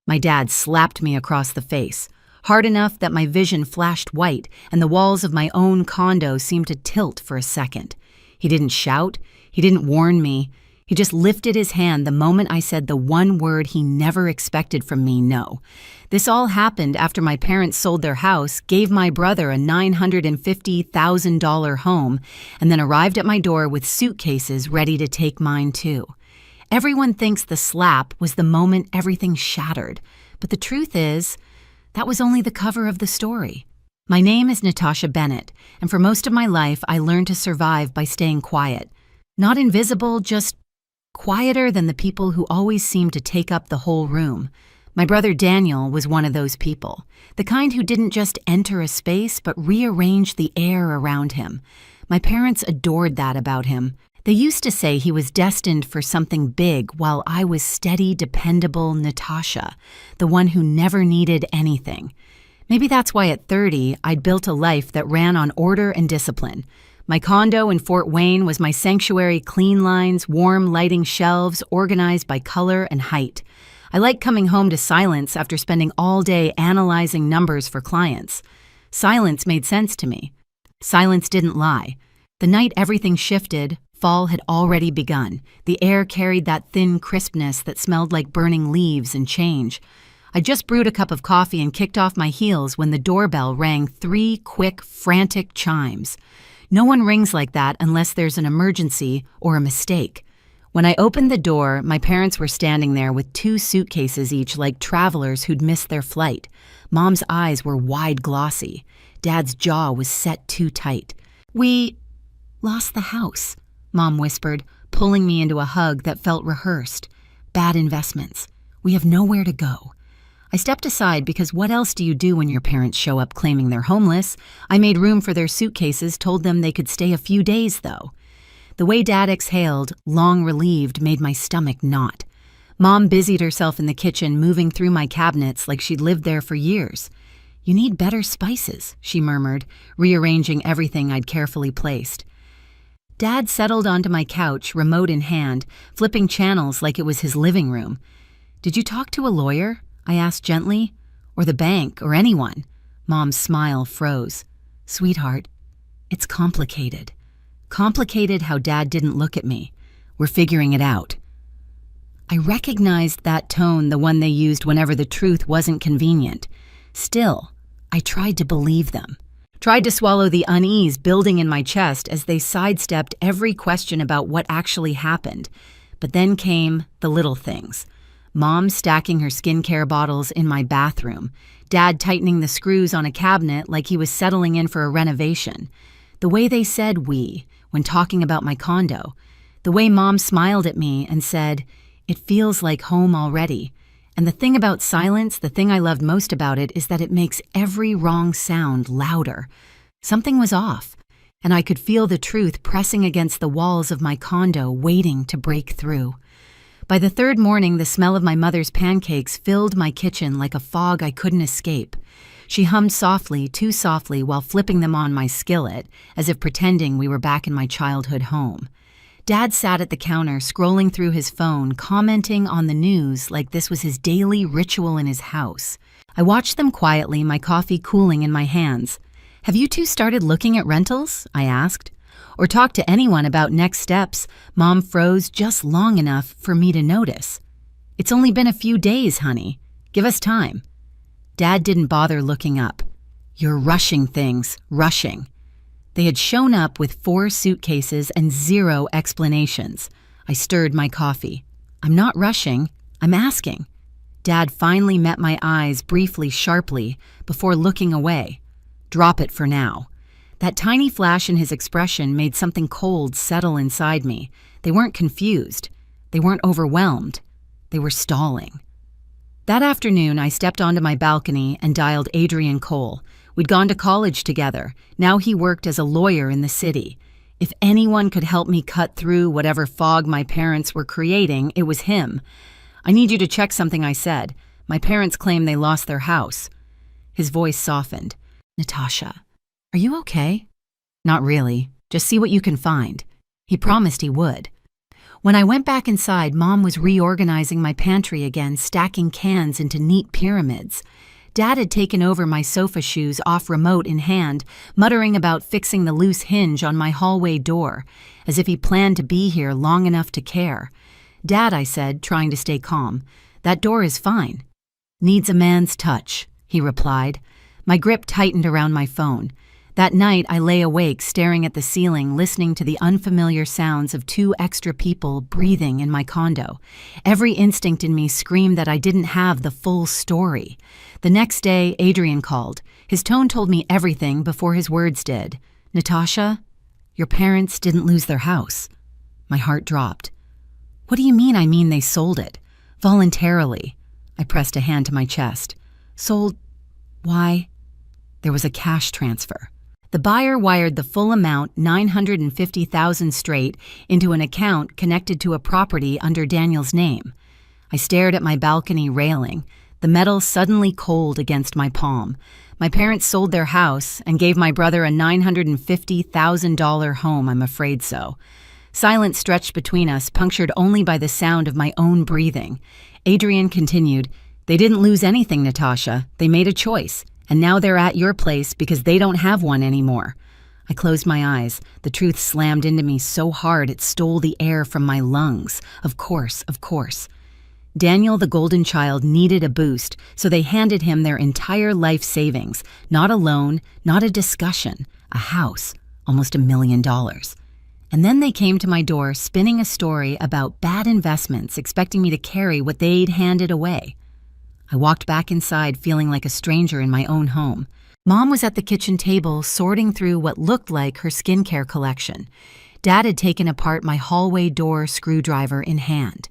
My dad slapped me across the face, hard enough that my vision flashed white and the walls of my own condo seemed to tilt for a second. He didn't shout, he didn't warn me, he just lifted his hand the moment I said the one word he never expected from me, no. This all happened after my parents sold their house, gave my brother a $950,000 home, and then arrived at my door with suitcases ready to take mine too. Everyone thinks the slap was the moment everything shattered, but the truth is, that was only the cover of the story. My name is Natasha Bennett, and for most of my life I learned to survive by staying quiet. Not invisible, just quieter than the people who always seem to take up the whole room. My brother Daniel was one of those people, the kind who didn't just enter a space but rearrange the air around him. My parents adored that about him. They used to say he was destined for something big while I was steady, dependable Natasha, the one who never needed anything. Maybe that's why at 30 I'd built a life that ran on order and discipline. My condo in Fort Wayne was my sanctuary, clean lines, warm lighting shelves, organized by color and height. I liked coming home to silence after spending all day analyzing numbers for clients. Silence made sense to me. Silence didn't lie. The night everything shifted, fall had already begun. The air carried that thin crispness that smelled like burning leaves and change. I just brewed a cup of coffee and kicked off my heels when the doorbell rang 3 quick, frantic chimes. No one rings like that unless there's an emergency or a mistake. When I opened the door, my parents were standing there with 2 suitcases each like travelers who'd missed their flight. Mom's eyes were wide glossy. Dad's jaw was set too tight. "We lost the house," Mom whispered, pulling me into a hug that felt rehearsed. "Bad investments. We have nowhere to go." I stepped aside because what else do you do when your parents show up claiming they're homeless? I made room for their suitcases, told them they could stay a few days, though. The way Dad exhaled, long relieved, made my stomach knot. Mom busied herself in the kitchen, moving through my cabinets like she'd lived there for years. "You need better spices," she murmured, rearranging everything I'd carefully placed. Dad settled onto my couch, remote in hand, flipping channels like it was his living room. "Did you talk to a lawyer?" I asked gently. "Or the bank, or anyone?" Mom's smile froze. "Sweetheart, it's complicated. Complicated how Dad didn't look at me. We're figuring it out." I recognized that tone, the one they used whenever the truth wasn't convenient. Still, I tried to believe them. Tried to swallow the unease building in my chest as they sidestepped every question about what actually happened. But then came the little things. Mom stacking her skincare bottles in my bathroom. Dad tightening the screws on a cabinet like he was settling in for a renovation. The way they said "we" when talking about my condo. The way Mom smiled at me and said, "It feels like home already." And the thing about silence, the thing I loved most about it, is that it makes every wrong sound louder. Something was off, and I could feel the truth pressing against the walls of my condo, waiting to break through. By the 3rd morning, the smell of my mother's pancakes filled my kitchen like a fog I couldn't escape. She hummed softly, too softly, while flipping them on my skillet, as if pretending we were back in my childhood home. Dad sat at the counter, scrolling through his phone, commenting on the news like this was his daily ritual in his house. I watched them quietly, my coffee cooling in my hands. "Have you 2 started looking at rentals?" I asked. "Or talked to anyone about next steps?" Mom froze just long enough for me to notice. "It's only been a few days, honey. Give us time." Dad didn't bother looking up. "You're rushing things, rushing." They had shown up with 4 suitcases and 0 explanations. I stirred my coffee. "I'm not rushing. I'm asking." Dad finally met my eyes briefly, sharply, before looking away. "Drop it for now." That tiny flash in his expression made something cold settle inside me. They weren't confused. They weren't overwhelmed. They were stalling. That afternoon, I stepped onto my balcony and dialed Adrian Cole. We'd gone to college together. Now he worked as a lawyer in the city. If anyone could help me cut through whatever fog my parents were creating, it was him. "I need you to check something," I said. "My parents claim they lost their house." His voice softened. "Natasha, are you okay?" "Not really. Just see what you can find." He promised he would. When I went back inside, Mom was reorganizing my pantry again, stacking cans into neat pyramids. Dad had taken over my sofa shoes off remote in hand, muttering about fixing the loose hinge on my hallway door, as if he planned to be here long enough to care. "Dad," I said, trying to stay calm, "that door is fine." "Needs a man's touch," he replied. My grip tightened around my phone. That night, I lay awake, staring at the ceiling, listening to the unfamiliar sounds of 2 extra people breathing in my condo. Every instinct in me screamed that I didn't have the full story. The next day, Adrian called. His tone told me everything before his words did. "Natasha, your parents didn't lose their house." My heart dropped. "What do you mean? I mean they sold it. Voluntarily." I pressed a hand to my chest. "Sold? Why?" There was a cash transfer. The buyer wired the full amount, $950,000 straight, into an account connected to a property under Daniel's name. I stared at my balcony railing, the metal suddenly cold against my palm. My parents sold their house and gave my brother a $950,000 home, I'm afraid so. Silence stretched between us, punctured only by the sound of my own breathing. Adrian continued, "They didn't lose anything, Natasha. They made a choice. And now they're at your place because they don't have one anymore." I closed my eyes. The truth slammed into me so hard it stole the air from my lungs. Of course. Daniel, the golden child, needed a boost, so they handed him their entire life savings. Not a loan, not a discussion. A house. Almost $1 million. And then they came to my door, spinning a story about bad investments, expecting me to carry what they'd handed away. I walked back inside, feeling like a stranger in my own home. Mom was at the kitchen table, sorting through what looked like her skincare collection. Dad had taken apart my hallway door screwdriver in hand.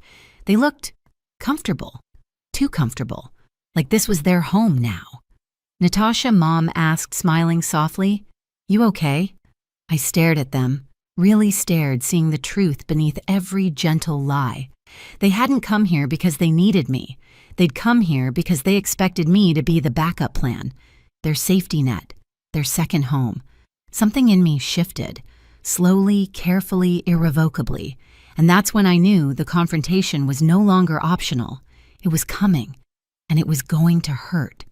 They looked comfortable. Too comfortable. Like this was their home now. "Natasha," Mom asked, smiling softly, "You okay?" I stared at them, really stared, seeing the truth beneath every gentle lie. They hadn't come here because they needed me. They'd come here because they expected me to be the backup plan, their safety net, their second home. Something in me shifted, slowly, carefully, irrevocably, and that's when I knew the confrontation was no longer optional. It was coming, and it was going to hurt.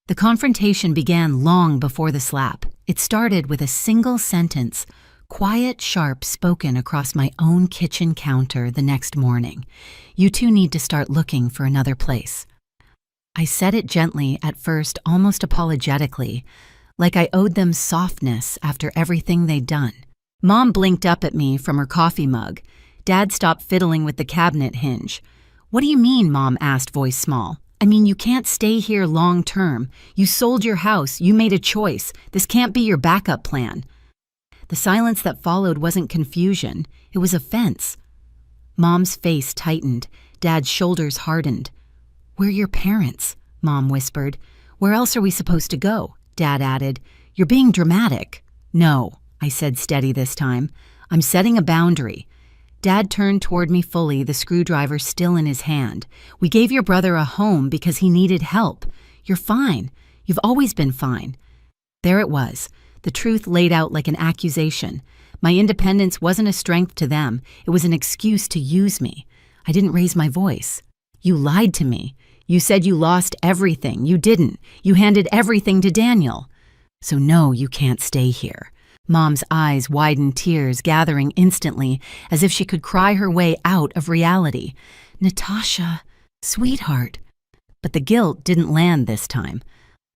The confrontation began long before the slap. It started with a single sentence, quiet, sharp, spoken across my own kitchen counter the next morning. "You two need to start looking for another place." I said it gently at first, almost apologetically, like I owed them softness after everything they'd done. Mom blinked up at me from her coffee mug. Dad stopped fiddling with the cabinet hinge. "What do you mean?" Mom asked, voice small. "I mean, you can't stay here long term. You sold your house. You made a choice. This can't be your backup plan." The silence that followed wasn't confusion. It was offense. Mom's face tightened. Dad's shoulders hardened. "We're your parents," Mom whispered. "Where else are we supposed to go?" Dad added. "You're being dramatic." "No," I said, steady this time. "I'm setting a boundary." Dad turned toward me fully, the screwdriver still in his hand. "We gave your brother a home because he needed help. You're fine. You've always been fine." There it was. The truth laid out like an accusation. My independence wasn't a strength to them. It was an excuse to use me. I didn't raise my voice. "You lied to me. You said you lost everything. You didn't. You handed everything to Daniel. So no, you can't stay here." Mom's eyes widened, tears gathering instantly, as if she could cry her way out of reality. "Natasha, sweetheart." But the guilt didn't land this time.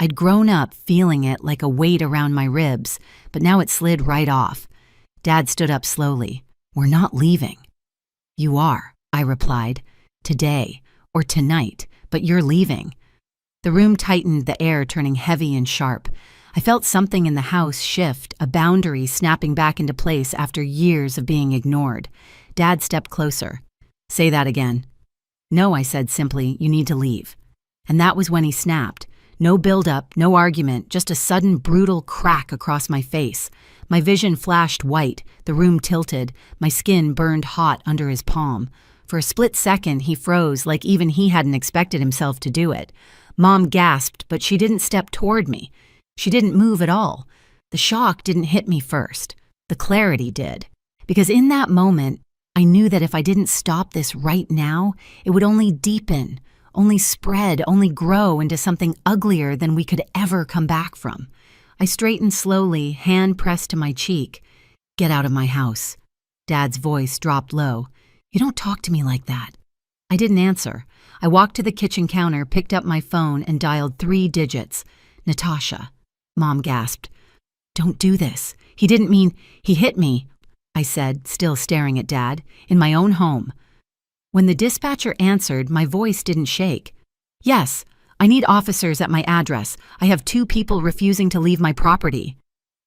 I'd grown up feeling it like a weight around my ribs, but now it slid right off. Dad stood up slowly. "We're not leaving." "You are," I replied. "Today, or tonight, but you're leaving." The room tightened, the air turning heavy and sharp. I felt something in the house shift, a boundary snapping back into place after years of being ignored. Dad stepped closer. "Say that again." "No," I said simply, "you need to leave." And that was when he snapped. No build-up, no argument, just a sudden brutal crack across my face. My vision flashed white, the room tilted, my skin burned hot under his palm. For a split second, he froze like even he hadn't expected himself to do it. Mom gasped, but she didn't step toward me. She didn't move at all. The shock didn't hit me first. The clarity did. Because in that moment, I knew that if I didn't stop this right now, it would only deepen, only spread, only grow into something uglier than we could ever come back from. I straightened slowly, hand pressed to my cheek. "Get out of my house." Dad's voice dropped low. "You don't talk to me like that." I didn't answer. I walked to the kitchen counter, picked up my phone, and dialed 3 digits. "Natasha." Mom gasped. "Don't do this. He didn't mean, he hit me," I said, still staring at Dad, "in my own home." When the dispatcher answered, my voice didn't shake. "Yes, I need officers at my address. I have 2 people refusing to leave my property."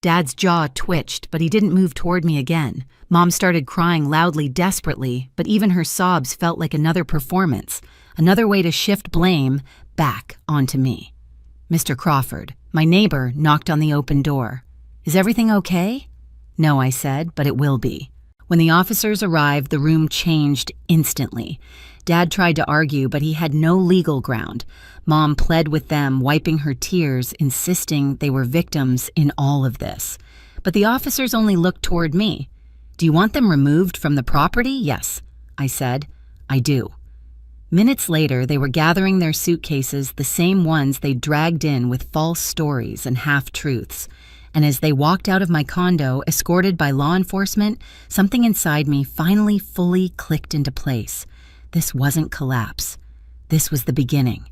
Dad's jaw twitched, but he didn't move toward me again. Mom started crying loudly, desperately, but even her sobs felt like another performance, another way to shift blame back onto me. Mr. Crawford, my neighbor, knocked on the open door. "Is everything okay?" "No," I said, "but it will be." When the officers arrived, the room changed instantly. Dad tried to argue, but he had no legal ground. Mom pled with them, wiping her tears, insisting they were victims in all of this. But the officers only looked toward me. "Do you want them removed from the property?" "Yes," I said. "I do." Minutes later, they were gathering their suitcases, the same ones they dragged in with false stories and half-truths. And as they walked out of my condo, escorted by law enforcement, something inside me finally fully clicked into place. This wasn't collapse. This was the beginning.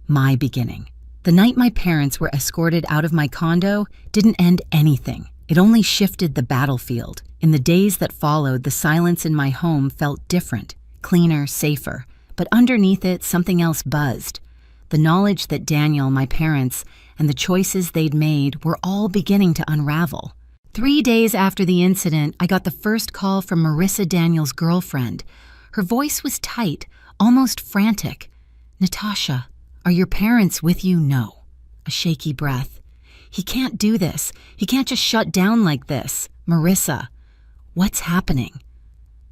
My beginning. The night my parents were escorted out of my condo didn't end anything. It only shifted the battlefield. In the days that followed, the silence in my home felt different, cleaner, safer. But underneath it, something else buzzed. The knowledge that Daniel, my parents, and the choices they'd made were all beginning to unravel. 3 days after the incident, I got the first call from Marissa, Daniel's girlfriend. Her voice was tight, almost frantic. "Natasha, are your parents with you?" "No." A shaky breath. "He can't do this. He can't just shut down like this." "Marissa, what's happening?"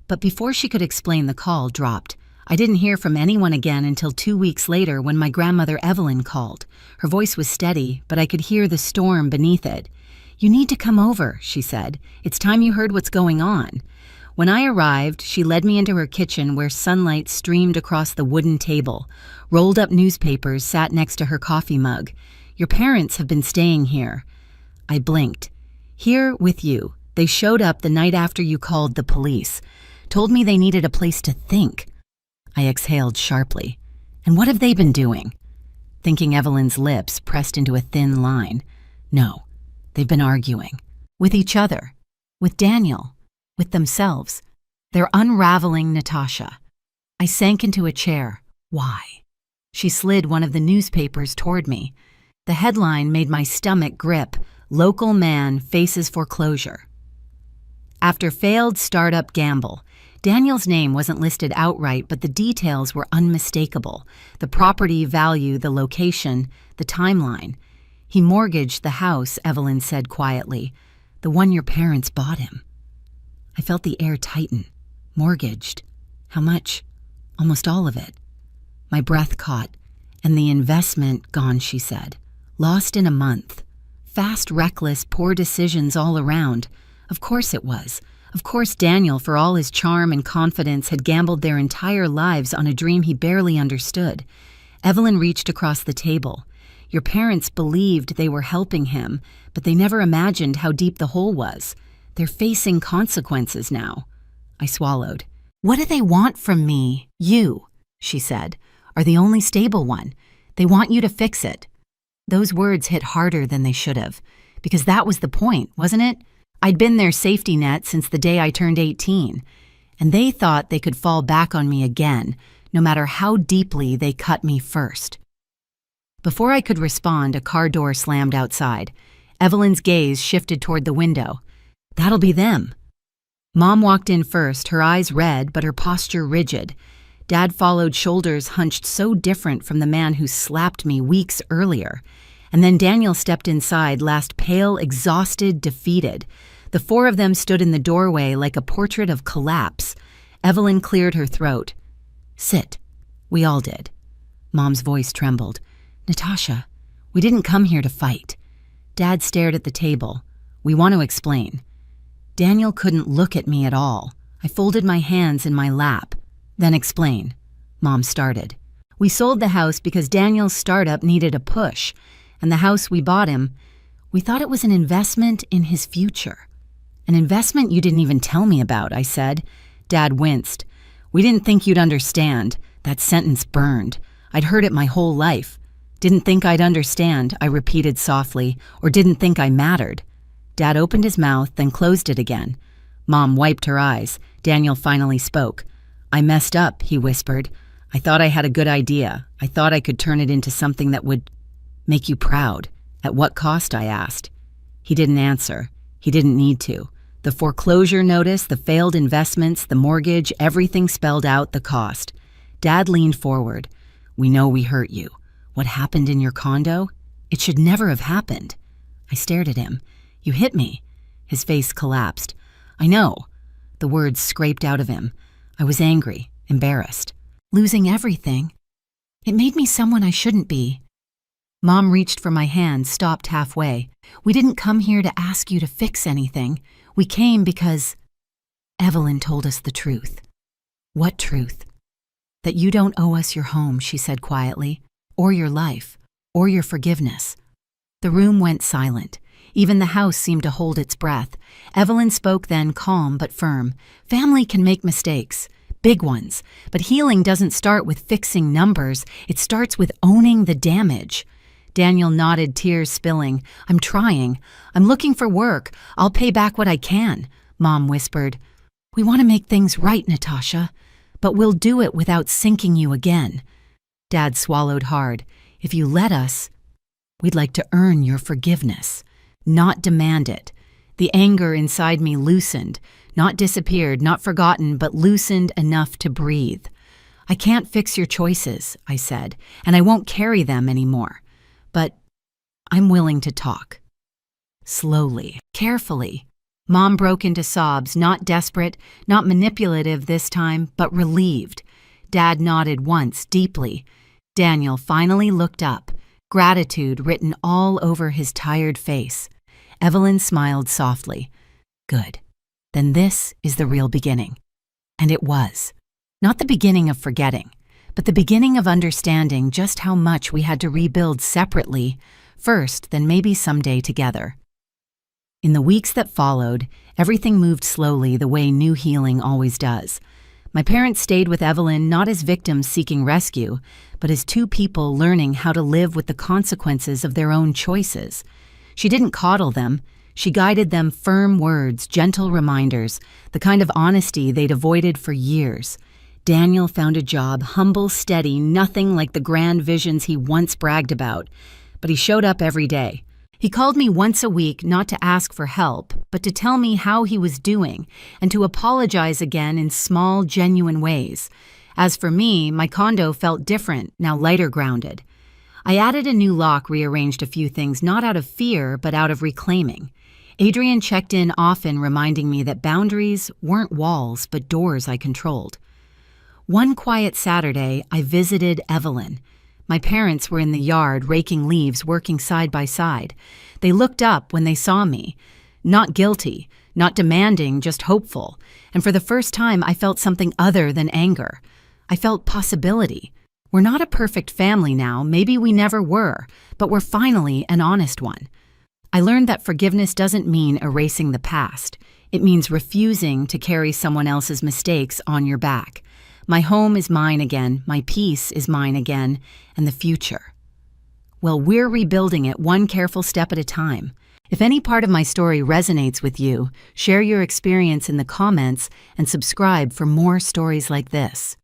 But before she could explain, the call dropped. I didn't hear from anyone again until 2 weeks later when my grandmother Evelyn called. Her voice was steady, but I could hear the storm beneath it. "You need to come over," she said. "It's time you heard what's going on." When I arrived, she led me into her kitchen where sunlight streamed across the wooden table. Rolled up newspapers sat next to her coffee mug. "Your parents have been staying here." I blinked. "Here with you. They showed up the night after you called the police. Told me they needed a place to think." I exhaled sharply. "And what have they been doing?" Thinking Evelyn's lips pressed into a thin line. "No, they've been arguing. With each other. With Daniel. With themselves. They're unraveling Natasha." I sank into a chair. "Why?" She slid one of the newspapers toward me. The headline made my stomach grip. "Local man faces foreclosure." After failed startup gamble. Daniel's name wasn't listed outright, but the details were unmistakable. The property value, the location, the timeline. "He mortgaged the house," Evelyn said quietly. "The one your parents bought him." I felt the air tighten. Mortgaged. How much? Almost all of it. My breath caught. "And the investment gone," she said. "Lost in a month. Fast, reckless, poor decisions all around." Of course it was. Of course Daniel, for all his charm and confidence, had gambled their entire lives on a dream he barely understood. Evelyn reached across the table. "Your parents believed they were helping him, but they never imagined how deep the hole was. They're facing consequences now." I swallowed. "What do they want from me? You," she said, "are the only stable one. They want you to fix it." Those words hit harder than they should have, because that was the point, wasn't it? I'd been their safety net since the day I turned 18, and they thought they could fall back on me again, no matter how deeply they cut me first. Before I could respond, a car door slammed outside. Evelyn's gaze shifted toward the window. "That'll be them." Mom walked in first, her eyes red, but her posture rigid. Dad followed, shoulders hunched so different from the man who slapped me weeks earlier. And then Daniel stepped inside, last pale, exhausted, defeated. The 4 of them stood in the doorway like a portrait of collapse. Evelyn cleared her throat. "Sit." We all did. Mom's voice trembled. "Natasha, we didn't come here to fight." Dad stared at the table. "We want to explain." Daniel couldn't look at me at all. I folded my hands in my lap. Then explain. Mom started. We sold the house because Daniel's startup needed a push, and the house we bought him, we thought it was an investment in his future. An investment you didn't even tell me about, I said. Dad winced. We didn't think you'd understand. That sentence burned. I'd heard it my whole life. Didn't think I'd understand, I repeated softly, or didn't think I mattered. Dad opened his mouth, then closed it again. Mom wiped her eyes. Daniel finally spoke. I messed up, he whispered. I thought I had a good idea. I thought I could turn it into something that would make you proud. At what cost, I asked. He didn't answer. He didn't need to. The foreclosure notice, the failed investments, the mortgage, everything spelled out the cost. Dad leaned forward. We know we hurt you. What happened in your condo? It should never have happened. I stared at him. You hit me. His face collapsed. I know. The words scraped out of him. I was angry, embarrassed. Losing everything. It made me someone I shouldn't be. Mom reached for my hand, stopped halfway. We didn't come here to ask you to fix anything. We came because Evelyn told us the truth. What truth? That you don't owe us your home, she said quietly, or your life, or your forgiveness. The room went silent. Even the house seemed to hold its breath. Evelyn spoke then, calm but firm. Family can make mistakes, big ones, but healing doesn't start with fixing numbers. It starts with owning the damage. Daniel nodded, tears spilling. I'm trying. I'm looking for work. I'll pay back what I can, Mom whispered. We want to make things right, Natasha, but we'll do it without sinking you again. Dad swallowed hard. If you let us, we'd like to earn your forgiveness, not demand it. The anger inside me loosened, not disappeared, not forgotten, but loosened enough to breathe. I can't fix your choices, I said, and I won't carry them anymore. But I'm willing to talk. Slowly, carefully. Mom broke into sobs, not desperate, not manipulative this time, but relieved. Dad nodded once, deeply. Daniel finally looked up, gratitude written all over his tired face. Evelyn smiled softly. Good. Then this is the real beginning. And it was. Not the beginning of forgetting, but the beginning of understanding just how much we had to rebuild separately, first, then maybe someday together. In the weeks that followed, everything moved slowly the way new healing always does. My parents stayed with Evelyn not as victims seeking rescue, but as two people learning how to live with the consequences of their own choices. She didn't coddle them. She guided them firm words, gentle reminders, the kind of honesty they'd avoided for years. Daniel found a job, humble, steady, nothing like the grand visions he once bragged about. But he showed up every day. He called me once a week not to ask for help, but to tell me how he was doing and to apologize again in small, genuine ways. As for me, my condo felt different, now lighter grounded. I added a new lock, rearranged a few things, not out of fear, but out of reclaiming. Adrian checked in often, reminding me that boundaries weren't walls, but doors I controlled. One quiet Saturday, I visited Evelyn. My parents were in the yard, raking leaves, working side by side. They looked up when they saw me. Not guilty, not demanding, just hopeful. And for the first time, I felt something other than anger. I felt possibility. We're not a perfect family now, maybe we never were, but we're finally an honest one. I learned that forgiveness doesn't mean erasing the past. It means refusing to carry someone else's mistakes on your back. My home is mine again, my peace is mine again, and the future. Well, we're rebuilding it one careful step at a time. If any part of my story resonates with you, share your experience in the comments and subscribe for more stories like this.